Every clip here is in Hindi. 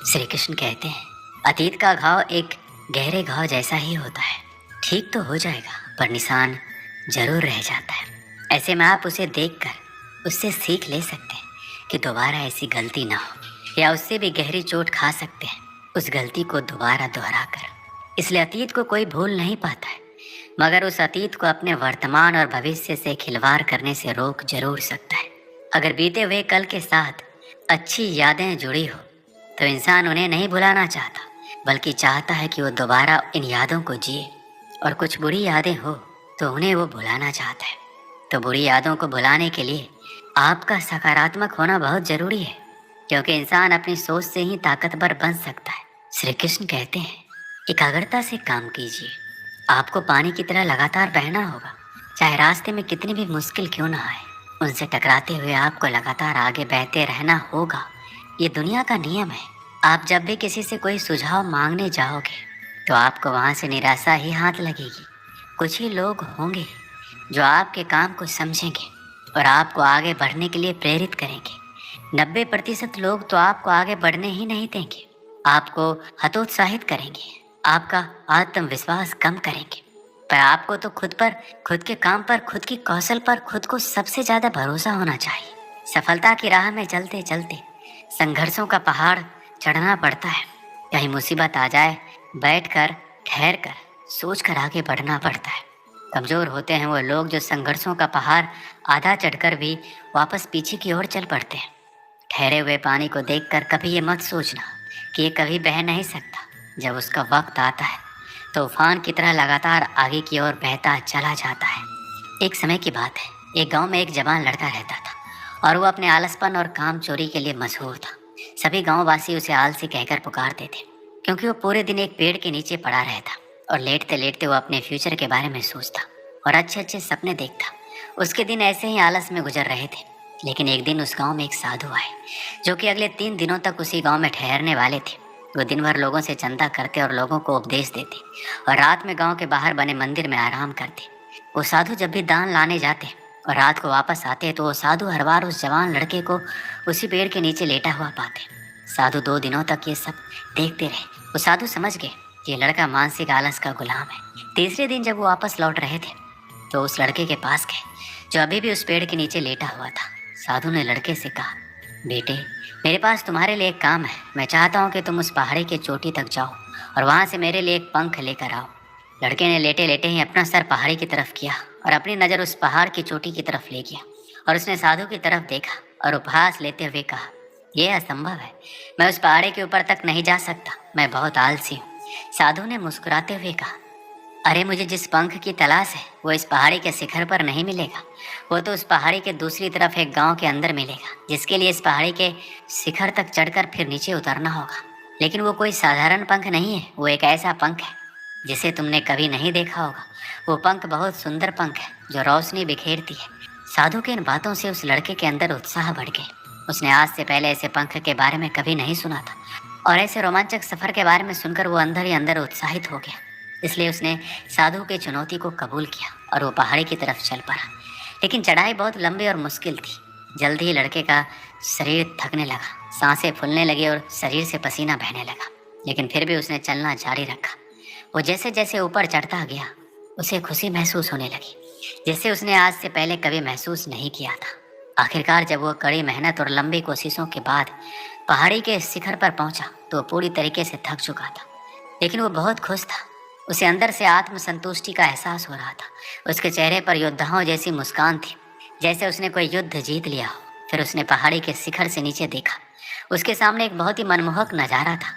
श्री कृष्ण कहते हैं, अतीत का घाव एक गहरे घाव जैसा ही होता है। ठीक तो हो जाएगा पर निशान जरूर रह जाता है। ऐसे में आप उसे देखकर उससे सीख ले सकते हैं कि दोबारा ऐसी गलती ना हो, या उससे भी गहरी चोट खा सकते हैं उस गलती को दोबारा दोहरा कर। इसलिए अतीत को कोई भूल नहीं पाता है, मगर उस अतीत को अपने वर्तमान और भविष्य से खिलवाड़ करने से रोक जरूर सकता है। अगर बीते हुए कल के साथ अच्छी यादें जुड़ी हो तो इंसान उन्हें नहीं भुलाना चाहता, बल्कि चाहता है कि वो दोबारा इन यादों को जिए। और कुछ बुरी यादें हो तो उन्हें वो भुलाना चाहता है। तो बुरी यादों को भुलाने के लिए आपका सकारात्मक होना बहुत जरूरी है, क्योंकि इंसान अपनी सोच से ही ताकतवर बन सकता है। श्री कृष्ण कहते हैं, एकाग्रता से काम कीजिए। आपको पानी की तरह लगातार बहना होगा, चाहे रास्ते में कितनी भी मुश्किल क्यों ना आए। उनसे टकराते हुए आपको लगातार आगे बहते रहना होगा। ये दुनिया का नियम है। आप जब भी किसी से कोई सुझाव मांगने जाओगे तो आपको वहाँ से निराशा ही हाथ लगेगी। कुछ ही लोग होंगे जो आपके काम को समझेंगे और आपको आगे बढ़ने के लिए प्रेरित करेंगे। 90% लोग तो आपको आगे बढ़ने ही नहीं देंगे, आपको हतोत्साहित करेंगे, आपका आत्मविश्वास कम करेंगे। पर आपको तो खुद पर, खुद के काम पर, खुद की कौशल पर खुद को सबसे ज्यादा भरोसा होना चाहिए। सफलता की राह में चलते चलते संघर्षों का पहाड़ चढ़ना पड़ता है। कहीं मुसीबत आ जाए, बैठकर, ठहर कर, सोच कर आगे बढ़ना पड़ता है। कमजोर होते हैं वो लोग जो संघर्षों का पहाड़ आधा चढ़कर भी वापस पीछे की ओर चल पड़ते हैं। ठहरे हुए पानी को देखकर कभी ये मत सोचना कि ये कभी बह नहीं सकता। जब उसका वक्त आता है तो उफान की तरह लगातार आगे की ओर बहता चला जाता है। एक समय की बात है, एक गांव में एक जवान लड़का रहता था और वो अपने आलसपन और काम चोरी के लिए मशहूर था। सभी गांववासी उसे आलसी कहकर पुकारते थे, क्योंकि वो पूरे दिन एक पेड़ के नीचे पड़ा रहता और लेटते लेटते वो अपने फ्यूचर के बारे में सोचता और अच्छे अच्छे सपने देखता। उसके दिन ऐसे ही आलस में गुजर रहे थे। लेकिन एक दिन उस गांव में एक साधु आए, जो कि अगले 3 दिनों तक उसी गांव में ठहरने वाले थे। वो दिन भर लोगों से चंदा करते और लोगों को उपदेश देते और रात में गांव के बाहर बने मंदिर में आराम करते। वो साधु जब भी दान लाने जाते और रात को वापस आते तो वो साधु हर बार उस जवान लड़के को उसी पेड़ के नीचे लेटा हुआ पाते। साधु 2 दिनों तक ये सब देखते रहे। वो साधु समझ गए कि ये लड़का मानसिक आलस का गुलाम है। तीसरे दिन जब वो वापस लौट रहे थे तो उस लड़के के पास गए, जो अभी भी उस पेड़ के नीचे लेटा हुआ था। साधु ने लड़के से कहा, बेटे, मेरे पास तुम्हारे लिए एक काम है। मैं चाहता हूँ कि तुम उस पहाड़ी की चोटी तक जाओ और वहाँ से मेरे लिए एक पंख लेकर आओ। लड़के ने लेटे लेटे ही अपना सर पहाड़ी की तरफ किया और अपनी नज़र उस पहाड़ की चोटी की तरफ ले गया और उसने साधु की तरफ देखा और उपहास लेते हुए कहा, यह असंभव है, मैं उस पहाड़ी के ऊपर तक नहीं जा सकता, मैं बहुत आलसी हूँ। साधु ने मुस्कुराते हुए कहा, अरे मुझे जिस पंख की तलाश है वो इस पहाड़ी के शिखर पर नहीं मिलेगा। वो तो उस पहाड़ी के दूसरी तरफ एक गांव के अंदर मिलेगा, जिसके लिए इस पहाड़ी के शिखर तक चढ़कर फिर नीचे उतरना होगा। लेकिन वो कोई साधारण पंख नहीं है, वो एक ऐसा पंख है जिसे तुमने कभी नहीं देखा होगा। वो पंख बहुत सुंदर पंख है जो रोशनी बिखेरती है। साधु के इन बातों से उस लड़के के अंदर उत्साह बढ़ गए। उसने आज से पहले ऐसे पंख के बारे में कभी नहीं सुना था और ऐसे रोमांचक सफर के बारे में सुनकर वो अंदर ही अंदर उत्साहित हो गया। इसलिए उसने साधु की चुनौती को कबूल किया और वो पहाड़ी की तरफ चल पड़ा। लेकिन चढ़ाई बहुत लंबी और मुश्किल थी। जल्द ही लड़के का शरीर थकने लगा, सांसें फूलने लगी और शरीर से पसीना बहने लगा। लेकिन फिर भी उसने चलना जारी रखा। वो जैसे जैसे ऊपर चढ़ता गया उसे खुशी महसूस होने लगी, जिसे उसने आज से पहले कभी महसूस नहीं किया था। आखिरकार जब वो कड़ी मेहनत और लंबी कोशिशों के बाद पहाड़ी के शिखर पर पहुंचा तो वो पूरी तरीके से थक चुका था, लेकिन वो बहुत खुश था। उसे अंदर से आत्मसंतुष्टि का एहसास हो रहा था। उसके चेहरे पर योद्धाओं जैसी मुस्कान थी, जैसे उसने कोई युद्ध जीत लिया हो। फिर उसने पहाड़ी के शिखर से नीचे देखा। उसके सामने एक बहुत ही मनमोहक नज़ारा था,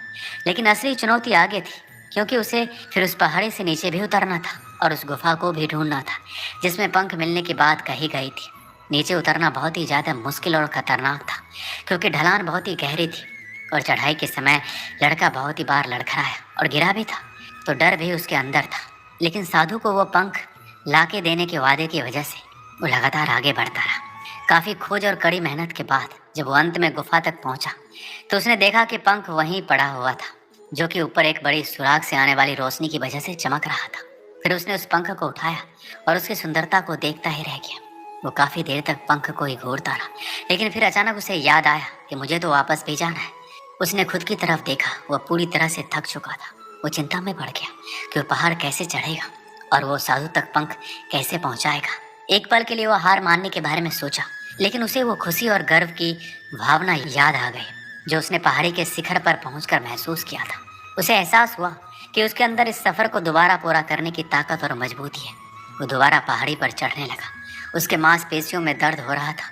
लेकिन असली चुनौती आगे थी, क्योंकि उसे फिर उस पहाड़ी से नीचे भी उतरना था और उस गुफा को भी ढूंढना था जिसमें पंख मिलने की बात कही गई थी। नीचे उतरना बहुत ही ज़्यादा मुश्किल और खतरनाक था, क्योंकि ढलान बहुत ही गहरी थी और चढ़ाई के समय लड़का बहुत ही बार लड़खड़ाया और गिरा भी था, तो डर भी उसके अंदर था। लेकिन साधु को वो पंख लाके देने के वादे की वजह से वो लगातार आगे बढ़ता रहा। काफ़ी खोज और कड़ी मेहनत के बाद जब वो अंत में गुफा तक पहुंचा तो उसने देखा कि पंख वहीं पड़ा हुआ था, जो कि ऊपर एक बड़ी सुराग से आने वाली रोशनी की वजह से चमक रहा था। फिर उसने उस पंख को उठाया और उसकी सुंदरता को देखता ही रह गया। वो काफ़ी देर तक पंख को ही घूरता रहा, लेकिन फिर अचानक उसे याद आया कि मुझे तो वापस भी जाना है। उसने खुद की तरफ देखा। वह पूरी तरह से थक चुका था। वो चिंता में पड़ गया कि वो पहाड़ कैसे चढ़ेगा और वो साधु तक पंख कैसे पहुंचाएगा। एक पल के लिए वो हार मानने के बारे में सोचा, लेकिन उसे वो खुशी और गर्व की भावना याद आ गई जो उसने पहाड़ी के शिखर पर पहुंचकर महसूस किया था। उसे एहसास हुआ कि उसके अंदर इस सफर को दोबारा पूरा करने की ताकत और मजबूती है। वो दोबारा पहाड़ी पर चढ़ने लगा। उसके मांसपेशियों में दर्द हो रहा था।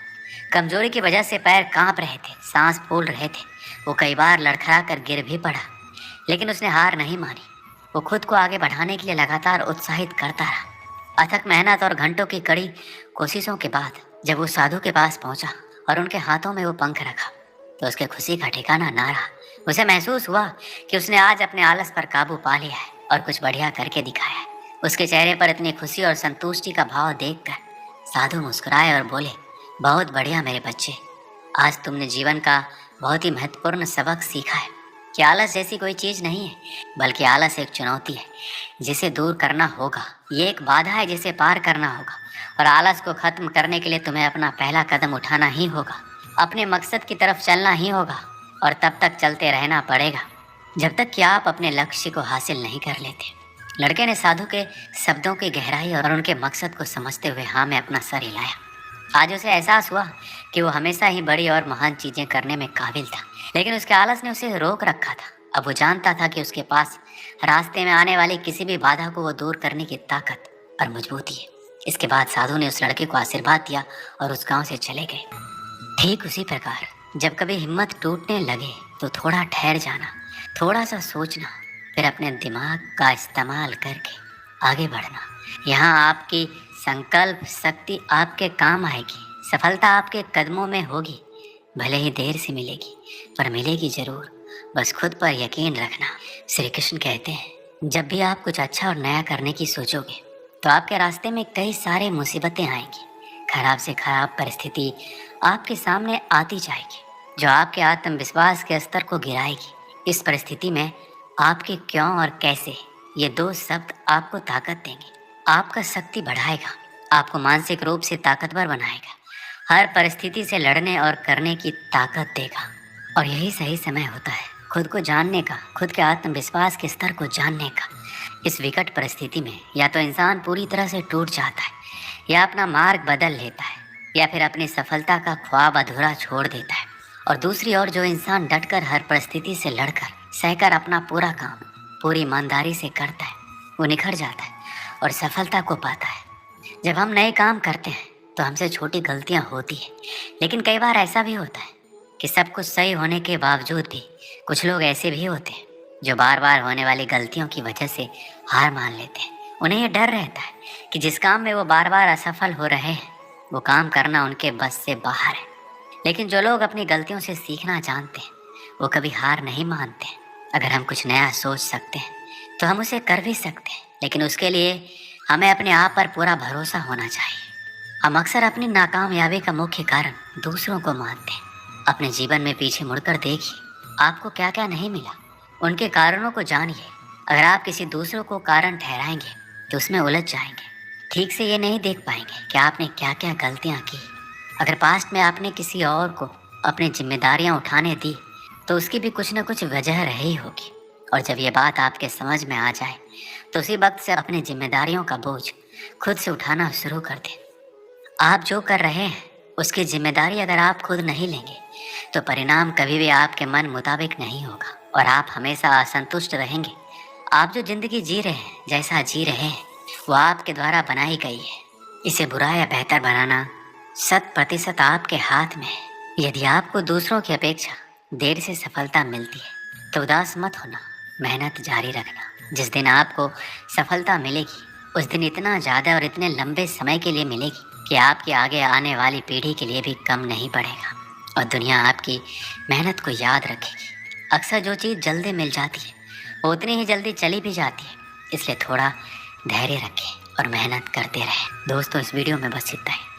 कमजोरी की वजह से पैर कांप रहे थे, सांस फूल रहे थे। वो कई बार लड़खड़ा कर गिर भी पड़ा, लेकिन उसने हार नहीं मानी। वो खुद को आगे बढ़ाने के लिए लगातार उत्साहित करता रहा। अथक मेहनत और घंटों की कड़ी कोशिशों के बाद जब वो साधु के पास पहुंचा और उनके हाथों में वो पंख रखा, तो उसके खुशी का ठिकाना ना रहा। उसे महसूस हुआ कि उसने आज अपने आलस पर काबू पा लिया है और कुछ बढ़िया करके दिखाया है। उसके चेहरे पर इतनी खुशी और संतुष्टि का भाव देखकर साधु मुस्कुराए और बोले, बहुत बढ़िया मेरे बच्चे, आज तुमने जीवन का बहुत ही महत्वपूर्ण सबक सीखा है कि आलस जैसी कोई चीज़ नहीं है, बल्कि आलस एक चुनौती है जिसे दूर करना होगा। ये एक बाधा है जिसे पार करना होगा, और आलस को खत्म करने के लिए तुम्हें अपना पहला कदम उठाना ही होगा। अपने मकसद की तरफ चलना ही होगा, और तब तक चलते रहना पड़ेगा जब तक कि आप अपने लक्ष्य को हासिल नहीं कर लेते। लड़के ने साधु के शब्दों की गहराई और उनके मकसद को समझते हुए हाँ में अपना सर हिलाया। आज उसे एहसास हुआ कि वो हमेशा ही बड़ी और महान चीज़ें करने में काबिल था, लेकिन उसके आलस ने उसे रोक रखा था। अब वो जानता था कि उसके पास रास्ते में आने वाली किसी भी बाधा को वो दूर करने की ताकत और मजबूती है। इसके बाद साधु ने उस लड़के को आशीर्वाद दिया और उस गांव से चले गए। ठीक उसी प्रकार जब कभी हिम्मत टूटने लगे तो थोड़ा ठहर जाना, थोड़ा सा सोचना, फिर अपने दिमाग का इस्तेमाल करके आगे बढ़ना। यहाँ आपकी संकल्प शक्ति आपके काम आएगी। सफलता आपके कदमों में होगी, भले ही देर से मिलेगी, पर मिलेगी जरूर। बस खुद पर यकीन रखना। श्री कृष्ण कहते हैं, जब भी आप कुछ अच्छा और नया करने की सोचोगे तो आपके रास्ते में कई सारे मुसीबतें आएंगी। खराब से खराब परिस्थिति आपके सामने आती जाएगी जो आपके आत्मविश्वास के स्तर को गिराएगी। इस परिस्थिति में आपके क्यों और कैसे, ये दो शब्द आपको ताकत देंगे, आपका शक्ति बढ़ाएगा, आपको मानसिक रूप से ताकतवर बनाएगा, हर परिस्थिति से लड़ने और करने की ताकत देगा। और यही सही समय होता है खुद को जानने का, खुद के आत्मविश्वास के स्तर को जानने का। इस विकट परिस्थिति में या तो इंसान पूरी तरह से टूट जाता है, या अपना मार्ग बदल लेता है, या फिर अपनी सफलता का ख्वाब अधूरा छोड़ देता है। और दूसरी ओर जो इंसान डटकर हर परिस्थिति से लड़कर सहकर अपना पूरा काम पूरी ईमानदारी से करता है, वो निखर जाता है और सफलता को पाता है। जब हम नए काम करते हैं तो हमसे छोटी गलतियां होती हैं, लेकिन कई बार ऐसा भी होता है कि सब कुछ सही होने के बावजूद भी कुछ लोग ऐसे भी होते हैं जो बार बार होने वाली गलतियों की वजह से हार मान लेते हैं। उन्हें ये डर रहता है कि जिस काम में वो बार बार असफल हो रहे हैं वो काम करना उनके बस से बाहर है। लेकिन जो लोग अपनी गलतियों से सीखना जानते हैं वो कभी हार नहीं मानते। अगर हम कुछ नया सोच सकते हैं तो हम उसे कर भी सकते हैं, लेकिन उसके लिए हमें अपने आप पर पूरा भरोसा होना चाहिए। हम अक्सर अपनी नाकामयाबी का मुख्य कारण दूसरों को मानते हैं। अपने जीवन में पीछे मुड़कर देखिए, आपको क्या क्या नहीं मिला, उनके कारणों को जानिए। अगर आप किसी दूसरों को कारण ठहराएंगे तो उसमें उलझ जाएंगे, ठीक से ये नहीं देख पाएंगे कि आपने क्या क्या गलतियाँ की। अगर पास्ट में आपने किसी और को अपनी जिम्मेदारियाँ उठाने दी तो उसकी भी कुछ न कुछ वजह रही होगी, और जब ये बात आपके समझ में आ जाए तो उसी वक्त से अपनी जिम्मेदारियों का बोझ खुद से उठाना शुरू कर दें। आप जो कर रहे हैं उसकी जिम्मेदारी अगर आप खुद नहीं लेंगे तो परिणाम कभी भी आपके मन मुताबिक नहीं होगा और आप हमेशा असंतुष्ट रहेंगे। आप जो जिंदगी जी रहे हैं, जैसा जी रहे हैं, वो आपके द्वारा बनाई गई है। इसे बुरा या बेहतर बनाना 100% आपके हाथ में है। यदि आपको दूसरों की अपेक्षा देर से सफलता मिलती है तो उदास मत होना, मेहनत जारी रखना। जिस दिन आपको सफलता मिलेगी उस दिन इतना ज़्यादा और इतने लंबे समय के लिए मिलेगी कि आपकी आगे आने वाली पीढ़ी के लिए भी कम नहीं पड़ेगा, और दुनिया आपकी मेहनत को याद रखेगी। अक्सर जो चीज़ जल्दी मिल जाती है वो उतनी ही जल्दी चली भी जाती है, इसलिए थोड़ा धैर्य रखें और मेहनत करते रहें। दोस्तों, इस वीडियो में बस इतना ही।